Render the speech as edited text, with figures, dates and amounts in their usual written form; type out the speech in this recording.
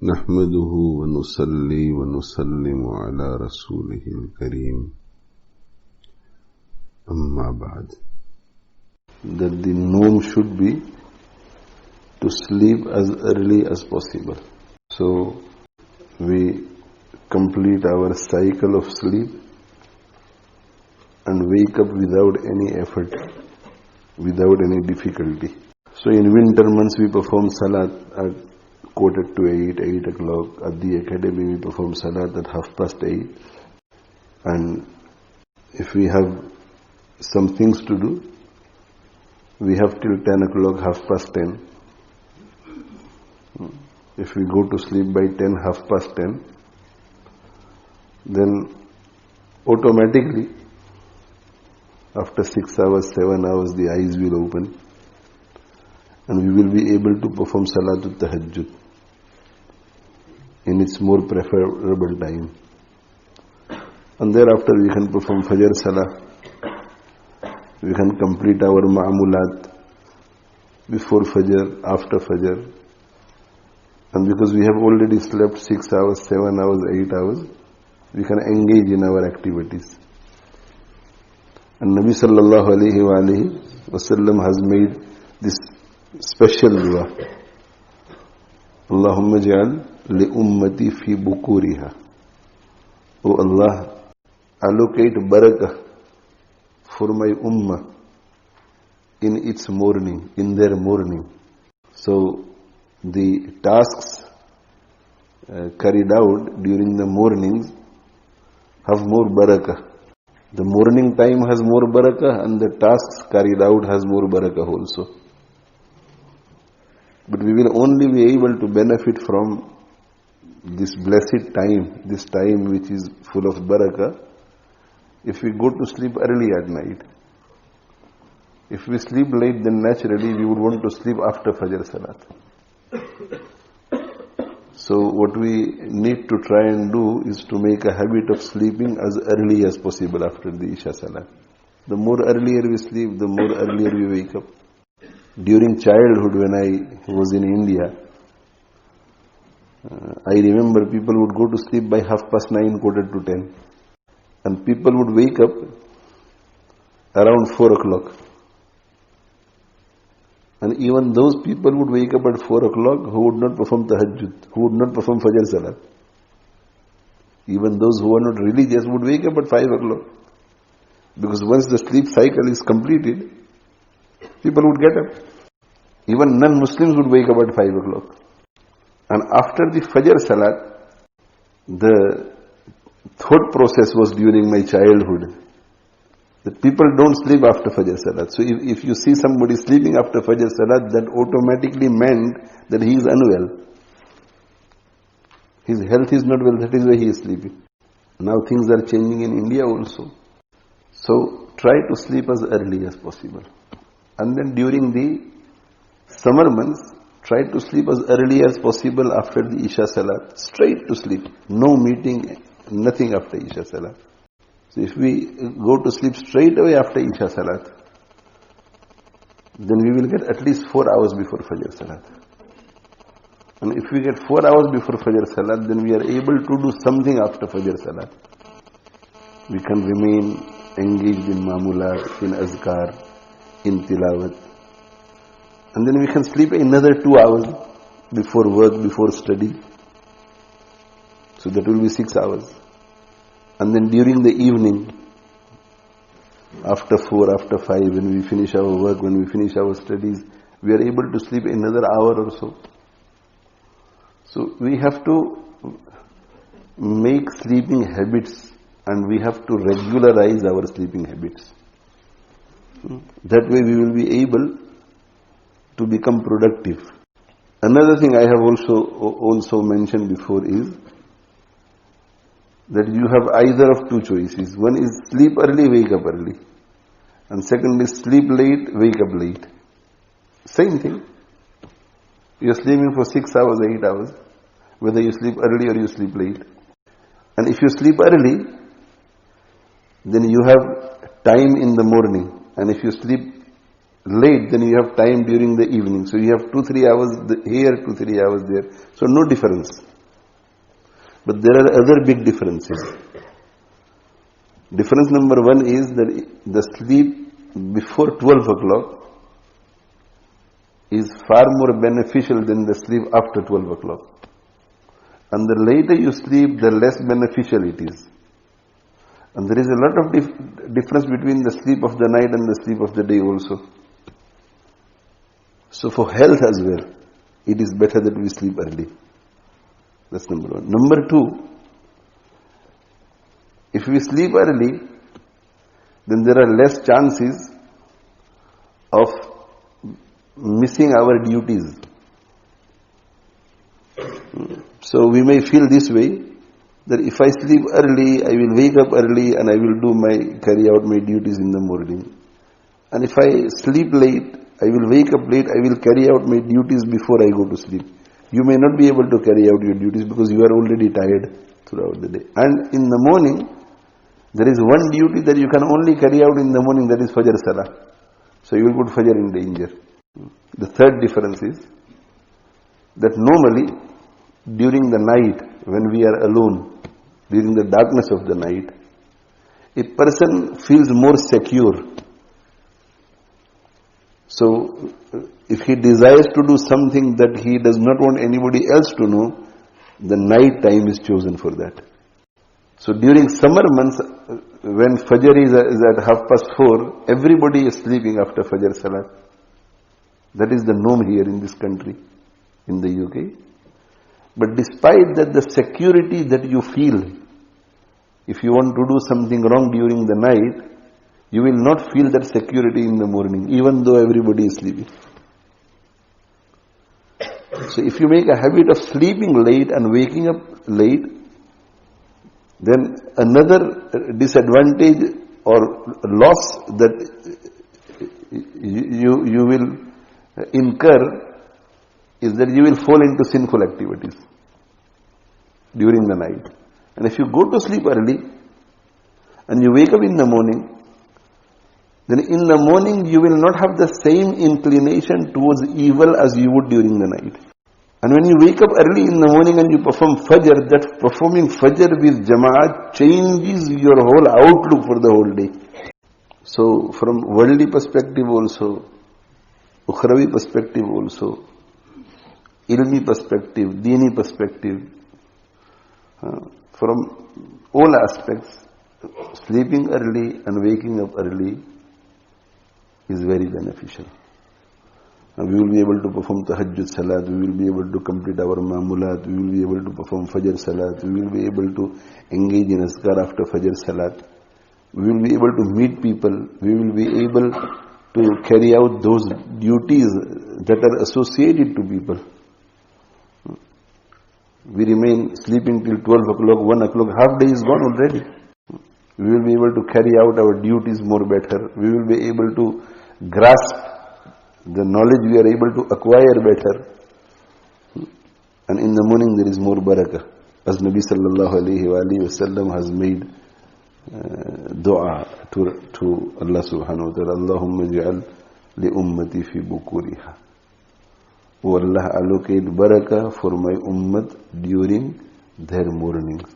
نحمده ونصلي ونسلم على رسوله الكريم أما بعد. That the norm should be to sleep as early as possible. So we complete our cycle of sleep and wake up without any effort, without any difficulty. So in winter months we perform salat at 7:45, 8 o'clock. At the academy we perform salat at 8:30. And if we have some things to do, we have till 10 o'clock, 10:30. If we go to sleep by 10, 10:30, then automatically after 6 hours, 7 hours, the eyes will open and we will be able to perform Salatul Tahajjud in its more preferable time. And thereafter we can perform Fajr Salah. We can complete our Ma'amulat before Fajr, after Fajr. And because we have already slept 6 hours, 7 hours, 8 hours, we can engage in our activities. And Nabi sallallahu alayhi wa sallam has made this special dua. Allahumma ja'al li ummati fi bukuriha. O Allah, allocate barakah for my ummah in its morning, in their morning. So the tasks carried out during the mornings have more barakah. The morning time has more barakah and the tasks carried out has more barakah also. But we will only be able to benefit from this blessed time, this time which is full of barakah, if we go to sleep early at night. If we sleep late, then naturally we would want to sleep after Fajr Salat. So what we need to try and do is to make a habit of sleeping as early as possible after the Isha Salah. The more earlier we sleep, the more earlier we wake up. During childhood, when I was in India, I remember people would go to sleep by 9:30, 10:15, and people would wake up around 4 o'clock. And even those people would wake up at 4 o'clock who would not perform tahajjud, who would not perform fajr salah. Even those who are not religious would wake up at 5 o'clock. Because once the sleep cycle is completed, people would get up. Even non-Muslims would wake up at 5 o'clock. And after the fajr salat, the thought process was during my childhood that people don't sleep after Fajr Salat. So if you see somebody sleeping after Fajr Salat, that automatically meant that he is unwell. His health is not well, that is why he is sleeping. Now things are changing in India also. So try to sleep as early as possible. And then during the summer months, try to sleep as early as possible after the Isha Salat. Straight to sleep. No meeting, nothing after Isha Salat. So if we go to sleep straight away after Isha Salat, then we will get at least 4 hours before Fajr Salat. And if we get 4 hours before Fajr Salat, then we are able to do something after Fajr Salat. We can remain engaged in Ma'amulat, in Azkar, in Tilawat. And then we can sleep another 2 hours before work, before study. So that will be 6 hours. And then during the evening, after 4, after 5, when we finish our work, when we finish our studies, we are able to sleep another hour or so. So we have to make sleeping habits and we have to regularize our sleeping habits. That way we will be able to become productive. Another thing I have also mentioned before is that you have either of two choices. One is sleep early, wake up early. And second is sleep late, wake up late. Same thing. You are sleeping for 6 hours, 8 hours, whether you sleep early or you sleep late. And if you sleep early, then you have time in the morning. And if you sleep late, then you have time during the evening. So you have 2-3 hours here, 2-3 hours there. So no difference. But there are other big differences. Difference number one is that the sleep before 12 o'clock is far more beneficial than the sleep after 12 o'clock. And the later you sleep, the less beneficial it is. And there is a lot of difference between the sleep of the night and the sleep of the day also. So for health as well, it is better that we sleep early. That's number one. Number two, if we sleep early, then there are less chances of missing our duties. So we may feel this way, that if I sleep early, I will wake up early and I will carry out my duties in the morning. And if I sleep late, I will wake up late, I will carry out my duties before I go to sleep. You may not be able to carry out your duties because you are already tired throughout the day. And in the morning, there is one duty that you can only carry out in the morning, that is Fajr Salah. So you will put Fajr in danger. The third difference is that normally during the night, when we are alone, during the darkness of the night, a person feels more secure. So if he desires to do something that he does not want anybody else to know, the night time is chosen for that. So during summer months, when Fajr is at 4:30, everybody is sleeping after Fajr Salah. That is the norm here in this country, in the UK. But despite that, the security that you feel, if you want to do something wrong during the night, you will not feel that security in the morning, even though everybody is sleeping. So if you make a habit of sleeping late and waking up late, then another disadvantage or loss that you will incur is that you will fall into sinful activities during the night. And if you go to sleep early and you wake up in the morning, then in the morning you will not have the same inclination towards evil as you would during the night. And when you wake up early in the morning and you perform Fajr, that performing Fajr with Jama'at changes your whole outlook for the whole day. So from worldly perspective also, ukhravi perspective also, ilmi perspective, deeni perspective, from all aspects, sleeping early and waking up early is very beneficial. We will be able to perform Tahajjud Salat, we will be able to complete our Ma'mulat, we will be able to perform Fajr Salat, we will be able to engage in Azkar after Fajr Salat, we will be able to meet people, we will be able to carry out those duties that are associated to people. We remain sleeping till 12 o'clock, 1 o'clock, half day is gone already. We will be able to carry out our duties more better. We will be able to grasp the knowledge we are able to acquire better. And in the morning there is more barakah. As Nabi sallallahu alayhi wa sallam has made dua to Allah subhanahu wa ta'ala, Allahumma ja'al li ummati fi bukuriha. O Allah, allocate barakah for my ummat during their mornings.